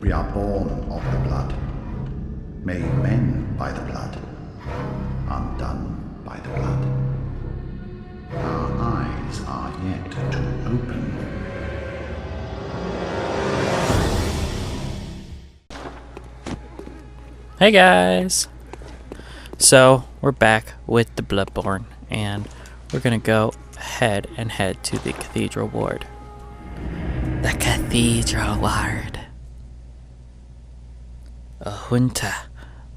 We are born of the blood, made men by the blood, undone by the blood. Our eyes are yet to open. Hey guys! So, we're back with the Bloodborne, and we're gonna go ahead and head to the Cathedral Ward. The Cathedral Ward. A hunter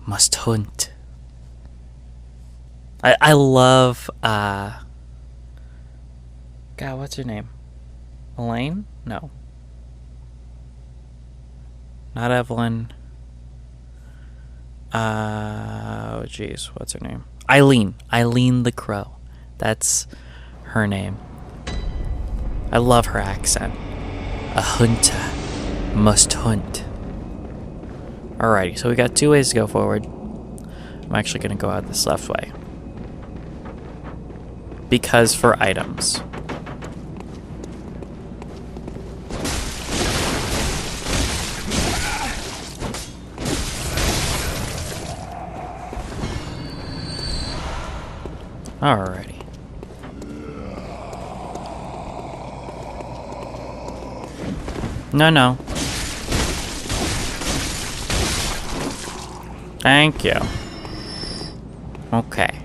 must hunt. I love, God, what's her name? Elaine? No. Not Evelyn. Oh jeez, what's her name? Eileen. Eileen the Crow. That's her name. I love her accent. A hunter must hunt. Alrighty, so we got 2 ways to go forward. I'm actually gonna go out this left way. Because for items. Alrighty. No. Thank you. Okay.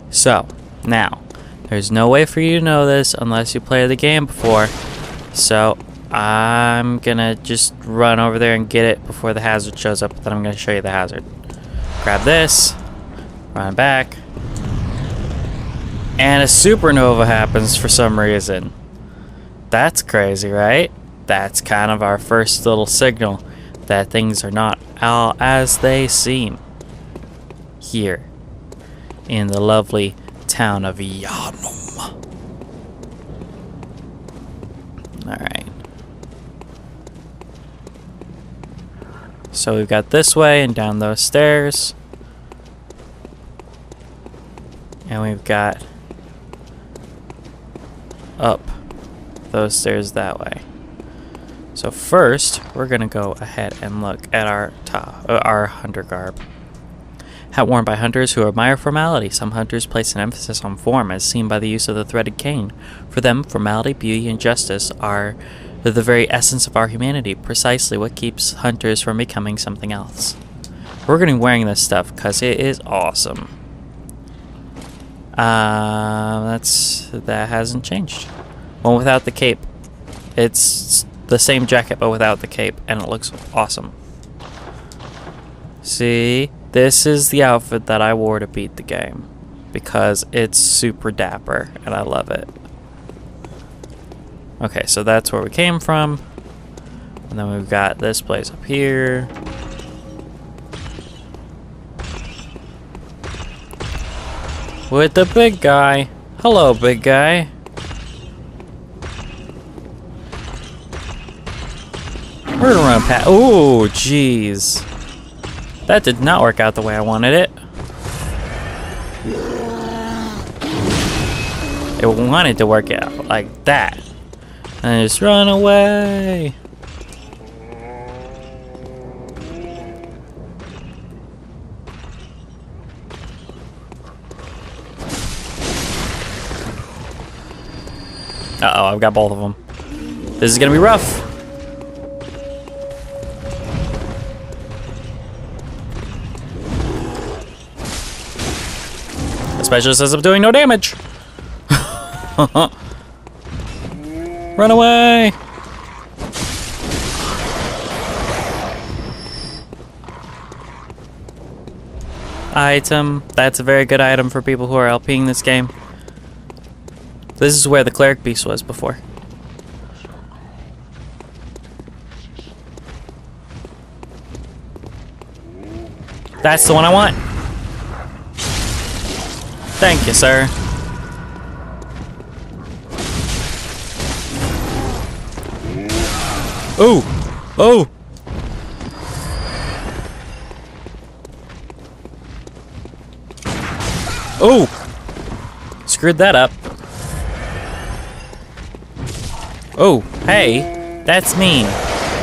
So, now, there's no way for you to know this unless you played the game before. So, I'm gonna just run over there and get it before the hazard shows up. Then I'm gonna show you the hazard. Grab this. Run back. And a supernova happens for some reason. That's crazy, right? That's kind of our first little signal that things are not all as they seem here in the lovely town of Yharnam. Alright. So we've got this way and down those stairs. And we've got up those stairs that way. So first, we're gonna go ahead and look at our hunter garb. Hat worn by hunters who admire formality. Some hunters place an emphasis on form, as seen by the use of the threaded cane. For them, formality, beauty, and justice are the very essence of our humanity, precisely what keeps hunters from becoming something else. We're gonna be wearing this stuff because it is awesome. That hasn't changed. One without the cape. It's the same jacket but without the cape, and it looks awesome. See, this is the outfit that I wore to beat the game because it's super dapper and I love it. Okay, so that's where we came from, and then we've got this place up here. With the big guy. Hello, big guy. We're gonna run past. Ooh, jeez. That did not work out the way I wanted it. It wanted to work out like that. And just run away. Uh-oh, I've got both of them. This is gonna be rough. Especially since I'm doing no damage. Run away! Item. That's a very good item for people who are LPing this game. This is where the cleric beast was before. That's the one I want. Thank you, sir. Ooh! Oh! Oh! Screwed that up. Oh, hey, that's mean.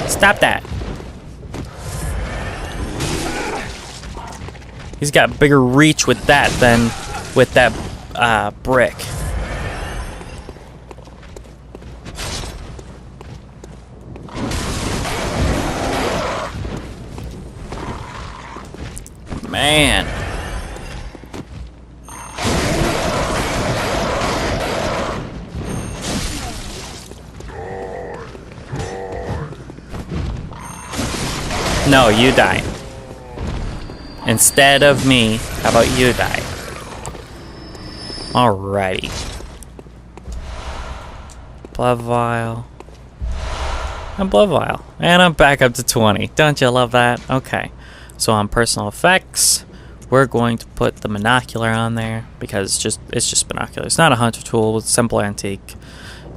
Stop that. He's got bigger reach with that than with that brick. Man. No, you die. Instead of me, how about you die? Alrighty. Blood vial. And blood vial. And I'm back up to 20. Don't you love that? Okay. So on personal effects, we're going to put the monocular on there because it's just binocular. It's not a hunter tool, it's simple antique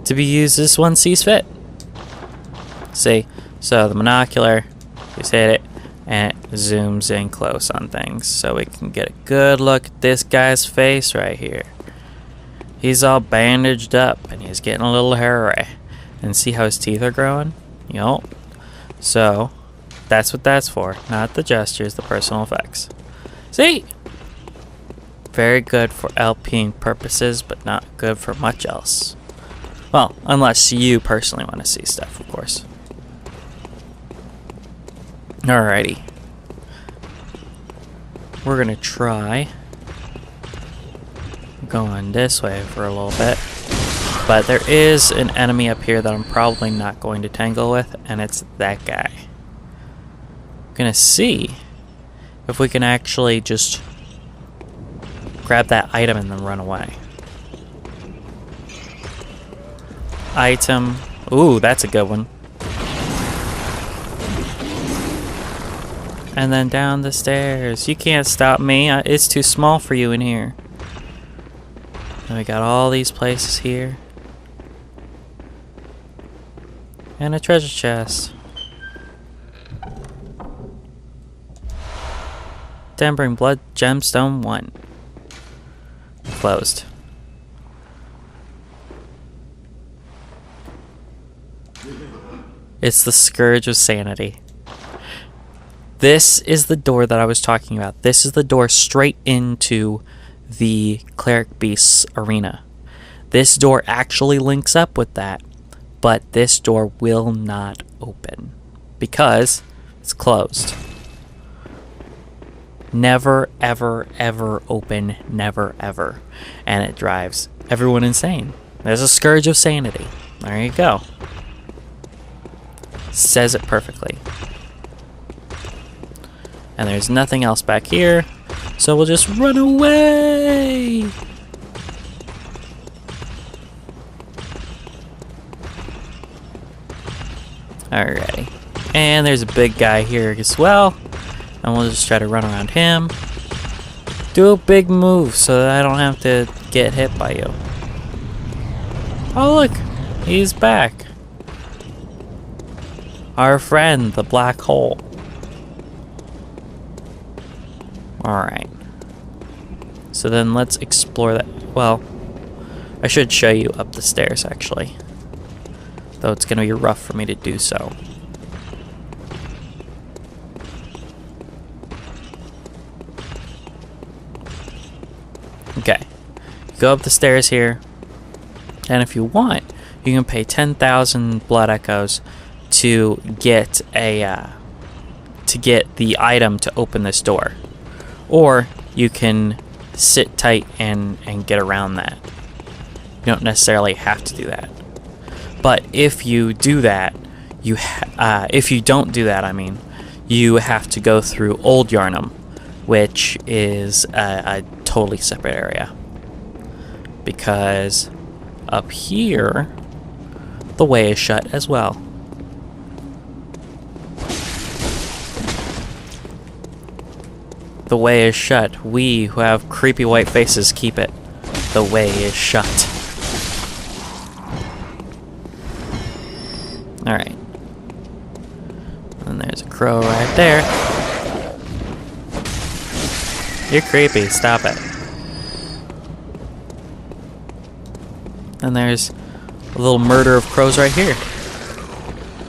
to be used as one sees fit. See? So the monocular, just hit it, and it zooms in close on things so we can get a good look at this guy's face right here. He's all bandaged up and he's getting a little hairy. And see how his teeth are growing? Yup. So that's what that's for. Not the gestures, the personal effects. See? Very good for LPing purposes, but not good for much else. Well, unless you personally want to see stuff, of course. Alrighty. We're gonna try going this way for a little bit. But there is an enemy up here that I'm probably not going to tangle with, and it's that guy. I'm gonna see if we can actually just grab that item and then run away. Item. Ooh, that's a good one. And then down the stairs. You can't stop me. It's too small for you in here. And we got all these places here. And a treasure chest. Denbring Blood Gemstone 1. Closed. It's the Scourge of Sanity. This is the door that I was talking about. This is the door straight into the Cleric Beast's arena. This door actually links up with that, but this door will not open because it's closed. Never, ever, ever open. Never, ever. And it drives everyone insane. There's a Scourge of Sanity. There you go. Says it perfectly. And there's nothing else back here, so we'll just run away! Alrighty. And there's a big guy here as well, and we'll just try to run around him. Do a big move so that I don't have to get hit by you. Oh look! He's back. Our friend, the black hole. Alright. So then let's explore that. Well, I should show you up the stairs actually. Though it's going to be rough for me to do so. Okay. Go up the stairs here. And if you want, you can pay 10,000 blood echoes to get a to get the item to open this door. Or you can sit tight and get around that. You don't necessarily have to do that. But if you do that, if you don't do that, I mean, you have to go through Old Yarnum, which is a totally separate area. Because up here, the way is shut as well. The way is shut. We who have creepy white faces keep it. The way is shut. Alright. And there's a crow right there. You're creepy. Stop it. And there's a little murder of crows right here.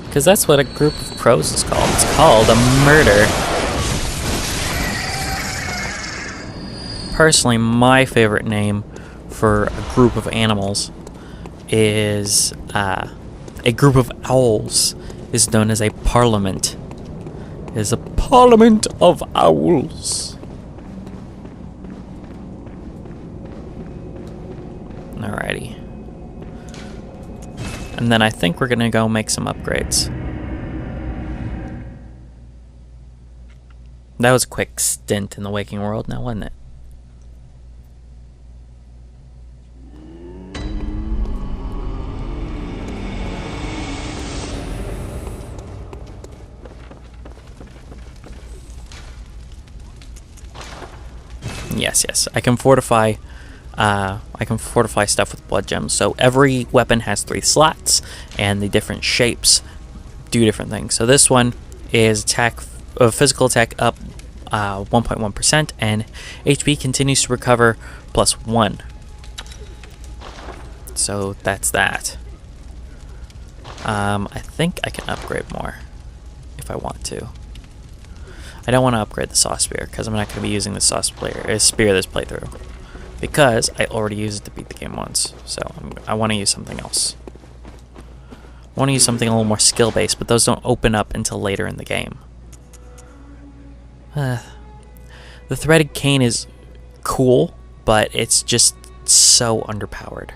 Because that's what a group of crows is called. It's called a murder. personally, my favorite name for a group of animals is a group of owls is known as a parliament. It is a parliament of owls. Alrighty. And then I think we're gonna go make some upgrades. That was a quick stint in the waking world now, wasn't it? Yes. I can fortify stuff with blood gems. So every weapon has 3 slots, and the different shapes do different things. So this one is physical attack up 1.1%, and HP continues to recover +1. So that's that. I think I can upgrade more if I want to. I don't want to upgrade the Saw Spear because I'm not going to be using the Saw Spear this playthrough, because I already used it to beat the game once. So I want to use something else. I want to use something a little more skill-based, but those don't open up until later in the game. The threaded cane is cool, but it's just so underpowered,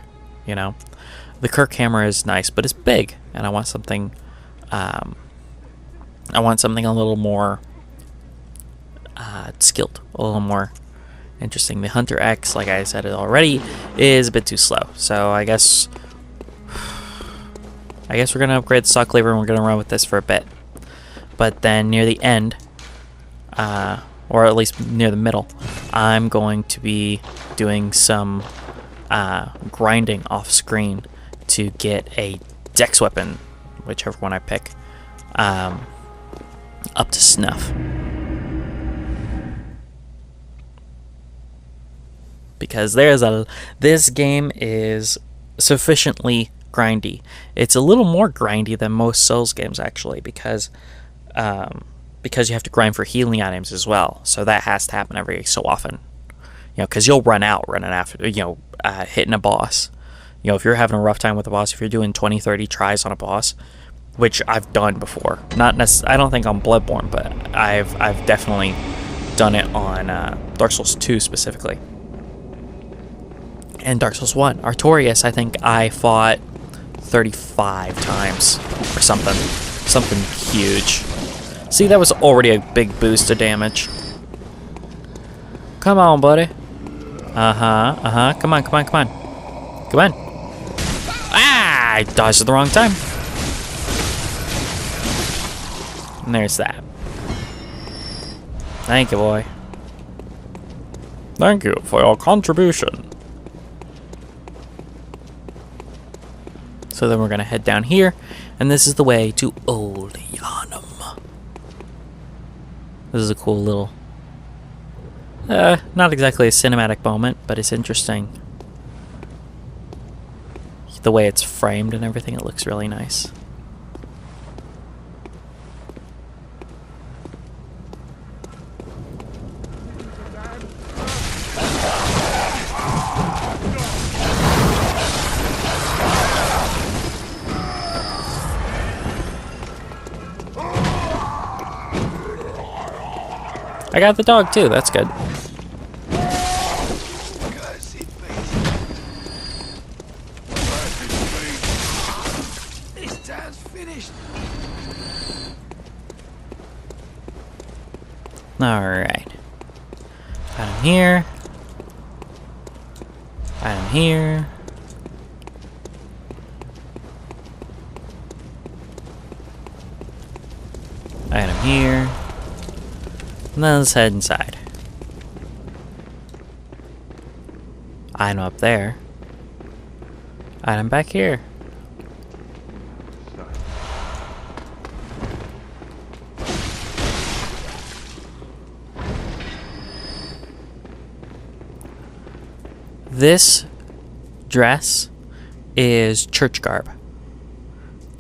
you know? The Kirk hammer is nice, but it's big, and I want something a little more skilled, a little more interesting. The Hunter X, like I said it already, is a bit too slow. So I guess we're gonna upgrade the Saw Cleaver and we're gonna run with this for a bit. But then near the end, or at least near the middle, I'm going to be doing some grinding off screen to get a dex weapon, whichever one I pick, up to snuff. Because this game is sufficiently grindy. It's a little more grindy than most Souls games, actually, because you have to grind for healing items as well. So that has to happen every so often. You know, because you'll run out running after, hitting a boss. You know, if you're having a rough time with a boss, if you're doing 20, 30 tries on a boss, which I've done before. I don't think on Bloodborne, but I've definitely done it on Dark Souls 2 specifically. And Dark Souls 1. Artorias, I think I fought 35 times or something. Something huge. See, that was already a big boost of damage. Come on, buddy. Come on. Ah! I dodged at the wrong time. And there's that. Thank you, boy. Thank you for your contribution. So then we're going to head down here, and this is the way to Old Yharnam. This is a cool little, not exactly a cinematic moment, but it's interesting. The way it's framed and everything, it looks really nice. I got the dog too, that's good. This town's finished. Alright. Item here. Item here. Item here. And then let's head inside. Item up there. Item back here. This dress is church garb.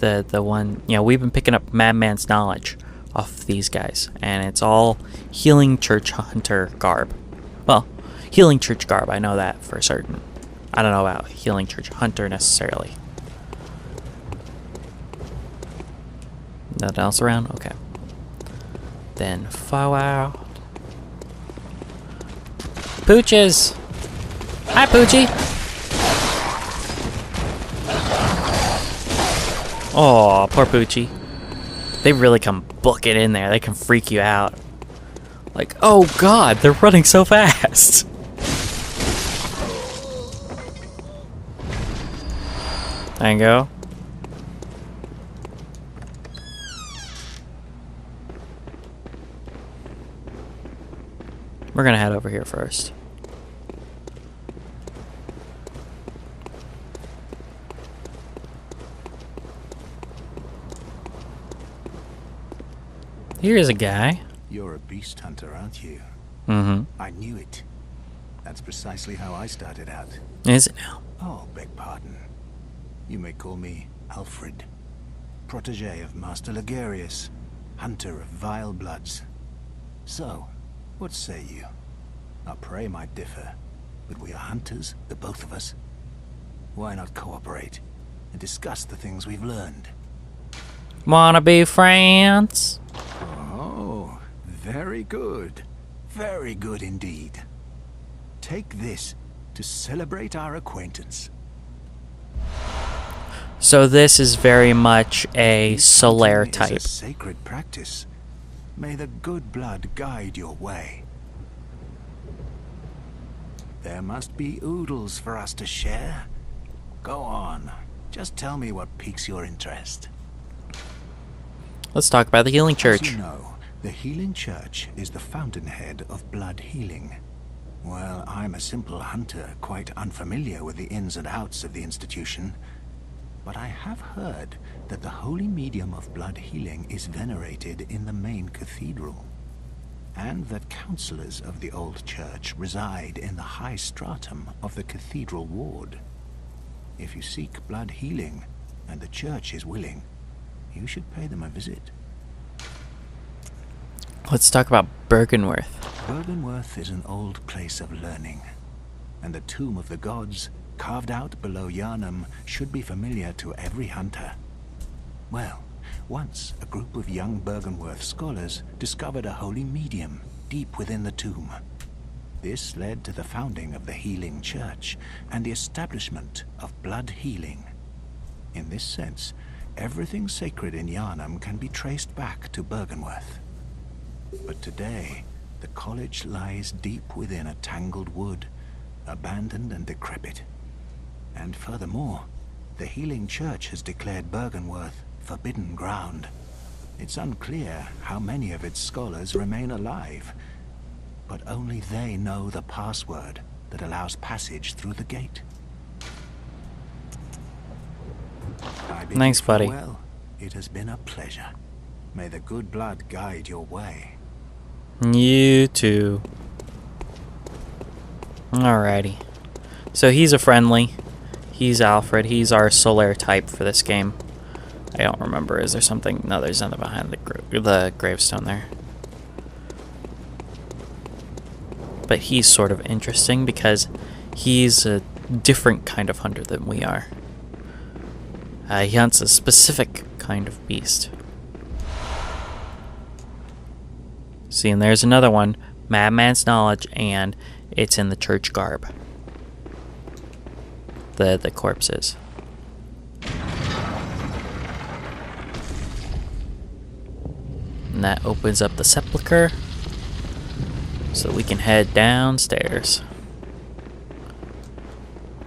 The one, we've been picking up Madman's knowledge off these guys, and it's all healing church hunter garb. Well, Healing Church garb, I know that for certain. I don't know about Healing Church Hunter necessarily. Nothing else around? Okay. Then forward. Pooches! Hi, Poochie! Oh, poor Poochie. They really come booking in there. They can freak you out. Like, oh god, they're running so fast! There you go. We're gonna head over here first. Here's a guy. You're a beast hunter, aren't you? Mm-hmm. I knew it. That's precisely how I started out. Is it now? Oh, beg pardon. You may call me Alfred, protege of Master Ligarius, hunter of vile bloods. So, what say you? Our prey might differ, but we are hunters, the both of us. Why not cooperate and discuss the things we've learned? Wanna be friends? Oh, very good. Very good indeed. Take this to celebrate our acquaintance. So this is very much a Solaire Hunting type. is a sacred practice. May the good blood guide your way. There must be oodles for us to share. Go on. Just tell me what piques your interest. Let's talk about the Healing As Church. you know, the Healing Church is the fountainhead of blood healing. Well, I'm a simple hunter, quite unfamiliar with the ins and outs of the institution. But I have heard that the holy medium of blood healing is venerated in the main cathedral, and that counselors of the old church reside in the high stratum of the Cathedral Ward. If you seek blood healing, and the church is willing, you should pay them a visit. Let's talk about Bergenworth. Bergenworth is an old place of learning, and the Tomb of the Gods, carved out below Yharnam, should be familiar to every hunter. Well, once a group of young Bergenworth scholars discovered a holy medium deep within the tomb. This led to the founding of the Healing Church and the establishment of blood healing. In this sense, everything sacred in Yharnam can be traced back to Bergenworth. But today, the college lies deep within a tangled wood, abandoned and decrepit. And furthermore, the Healing Church has declared Bergenworth forbidden ground. It's unclear how many of its scholars remain alive, but only they know the password that allows passage through the gate. I bid Thanks, you buddy. farewell. It has been a pleasure. May the good blood guide your way. You too. Alrighty. So he's a friendly. He's Alfred. He's our Solaire type for this game. I don't remember. Is there something? No, there's nothing behind the gravestone there. But he's sort of interesting because he's a different kind of hunter than we are. He hunts a specific kind of beast. See, and there's another one, Madman's Knowledge, and it's in the church garb. The corpses. And that opens up the sepulcher, so we can head downstairs.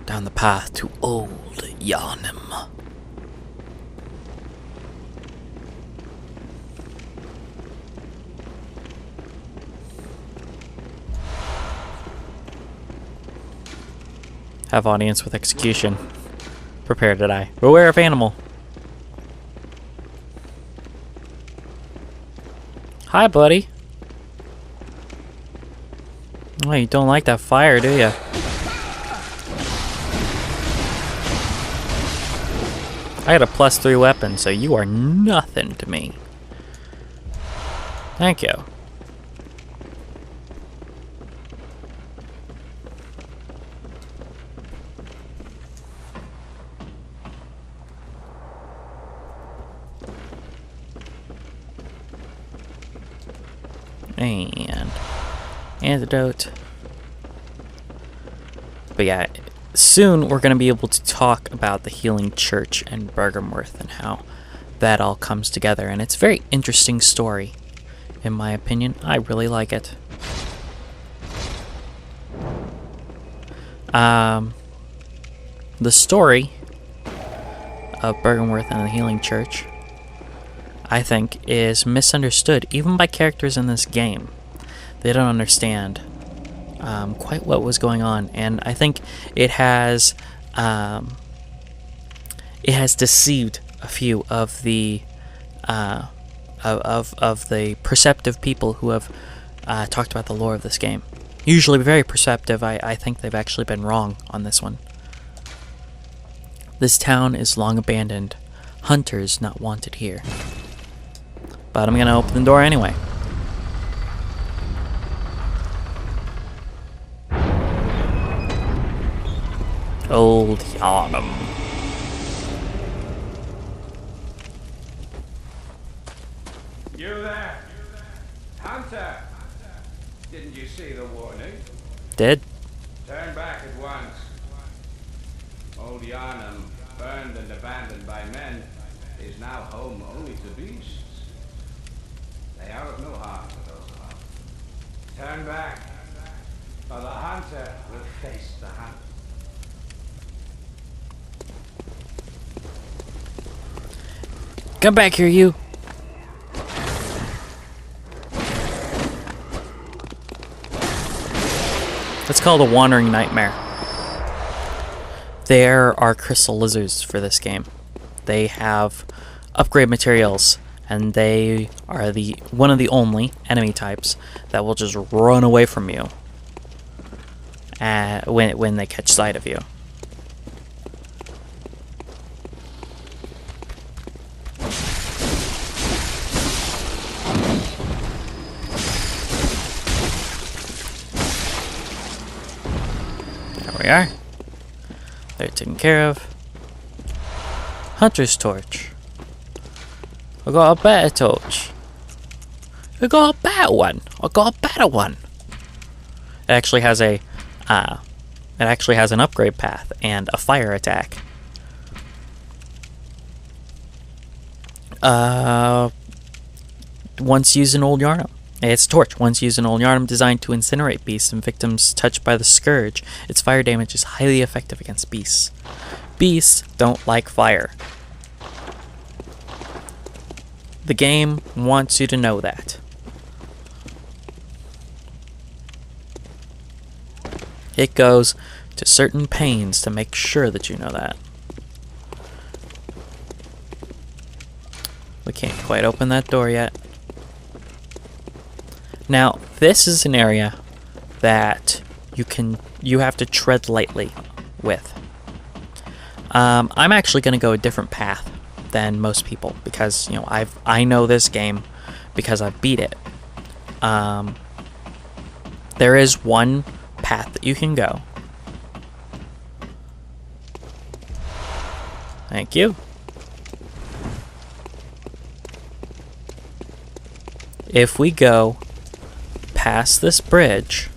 Down the path to Old Yharnam. Have audience with execution. Prepare to die. Beware of animal. Hi, buddy. Oh, you don't like that fire, do you? I got a +3 weapon, so you are nothing to me. Thank you. and antidote. But yeah, soon we're going to be able to talk about the Healing Church and Bergenworth and how that all comes together. And it's a very interesting story, in my opinion. I really like it. The story of Bergenworth and the Healing Church, I think, is misunderstood even by characters in this game. They don't understand quite what was going on, and I think it has deceived a few of the of the perceptive people who have talked about the lore of this game. Usually very perceptive. I think they've actually been wrong on this one. This town is long abandoned. Hunters not wanted here. But I'm gonna open the door anyway. Old Yharnam. You there? Hunter! Didn't you see the warning? Did? Turn back at once. Old Yharnam, burned and abandoned by men, is now home only to beasts. They are of no harm to those around. Turn back, or the hunter will face the hunt. Come back here, you. It's called a wandering nightmare. There are crystal lizards for this game. They have upgrade materials, and they are one of the only enemy types that will just run away from you when they catch sight of you. There we are. They're taken care of. Hunter's torch. I got a better torch. I got a better one. I got a better one. It actually has an upgrade path and a fire attack. Once used in Old Yharnam. It's a torch. Once used in Old Yharnam, designed to incinerate beasts and victims touched by the scourge. Its fire damage is highly effective against beasts. Beasts don't like fire. The game wants you to know that. It goes to certain pains to make sure that you know that. We can't quite open that door yet. Now, this is an area that you have to tread lightly with. I'm actually going to go a different path than most people because I know this game because I beat it. There is one path that you can go. Thank you. If we go past this bridge,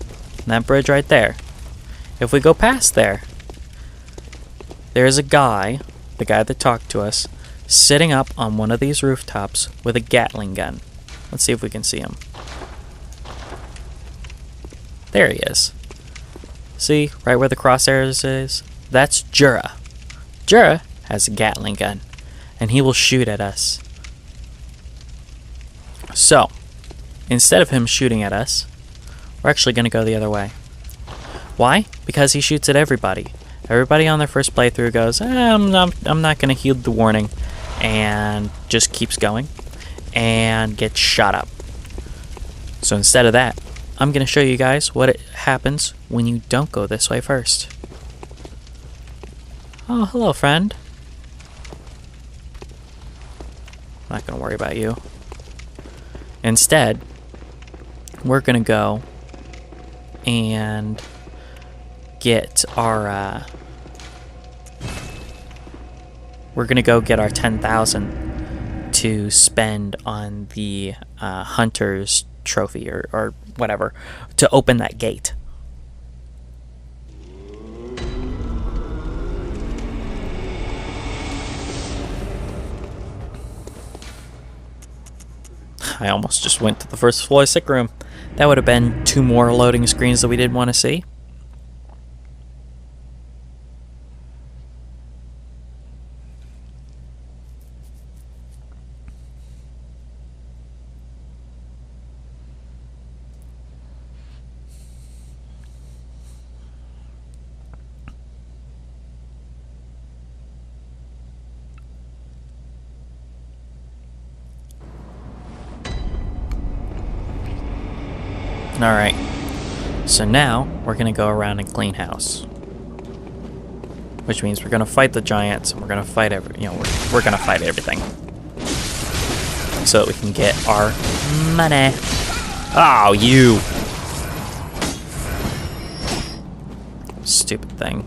that bridge right there, if we go past there, there's a guy, the guy that talked to us, sitting up on one of these rooftops with a Gatling gun. Let's see if we can see him. There he is. See, right where the crosshairs is? That's Jura. Jura has a Gatling gun, and he will shoot at us. So, instead of him shooting at us, we're actually going to go the other way. Why? Because he shoots at everybody. Everybody on their first playthrough goes, I'm not going to heed the warning, and just keeps going, and gets shot up. So instead of that, I'm going to show you guys what happens when you don't go this way first. Oh, hello, friend. I'm not going to worry about you. Instead, we're going to go and get our we're going to go get our 10,000 to spend on the hunter's trophy or whatever to open that gate. I almost just went to the first floor sick room. That would have been 2 more loading screens that we didn't want to see. Alright, so now we're going to go around and clean house. Which means we're going to fight the giants, and we're going to fight we're going to fight everything. So that we can get our money. Oh, you! Stupid thing.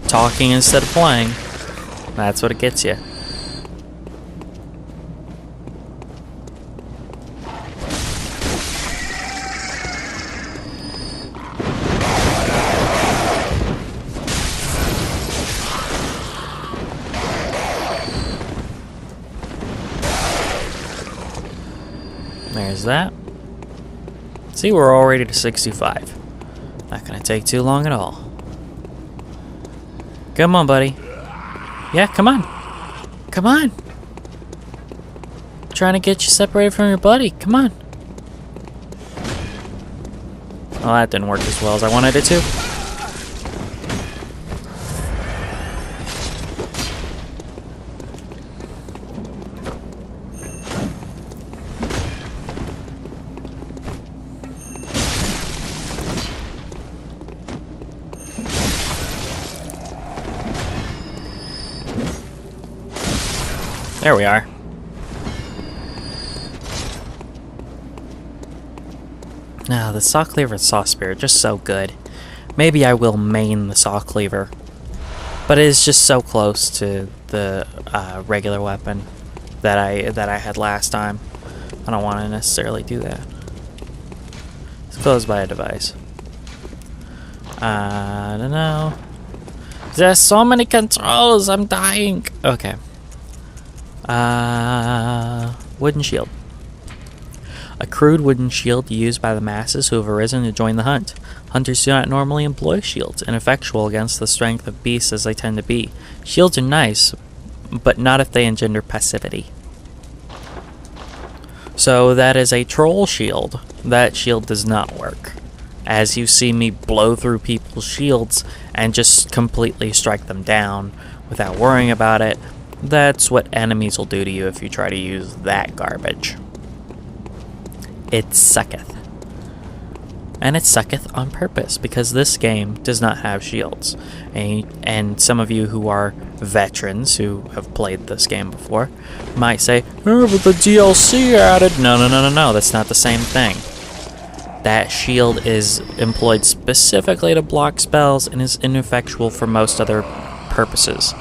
Talking instead of playing. That's what it gets you. There's that. See, we're already to 65. Not gonna take too long at all. Come on, buddy. Yeah, come on. Come on. I'm trying to get you separated from your buddy. Come on. Well, that didn't work as well as I wanted it to. There we are. Now, the saw cleaver and saw spear are just so good. Maybe I will main the saw cleaver, but it is just so close to the regular weapon that I had last time. I don't want to necessarily do that. It's closed by a device. I don't know. There's so many controls. I'm dying. Okay. Wooden shield. A crude wooden shield used by the masses who have arisen to join the hunt. Hunters do not normally employ shields, ineffectual against the strength of beasts as they tend to be. Shields are nice, but not if they engender passivity. So that is a troll shield. That shield does not work. As you see me blow through people's shields and just completely strike them down without worrying about it, that's what enemies will do to you if you try to use that garbage. It sucketh. And it sucketh on purpose, because this game does not have shields. And some of you who are veterans who have played this game before might say, oh, but the DLC added... No, that's not the same thing. That shield is employed specifically to block spells and is ineffectual for most other purposes.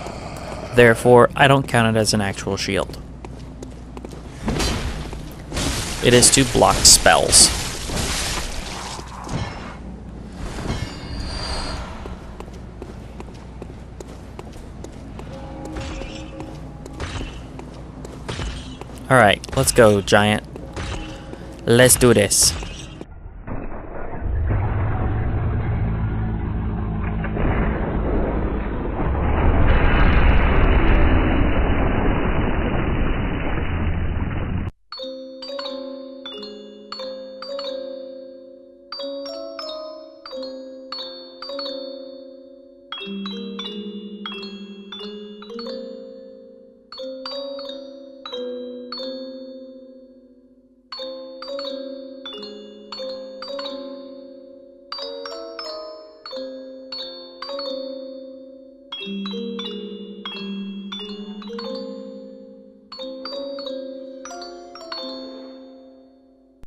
Therefore, I don't count it as an actual shield. It is to block spells. Alright, let's go, giant. Let's do this.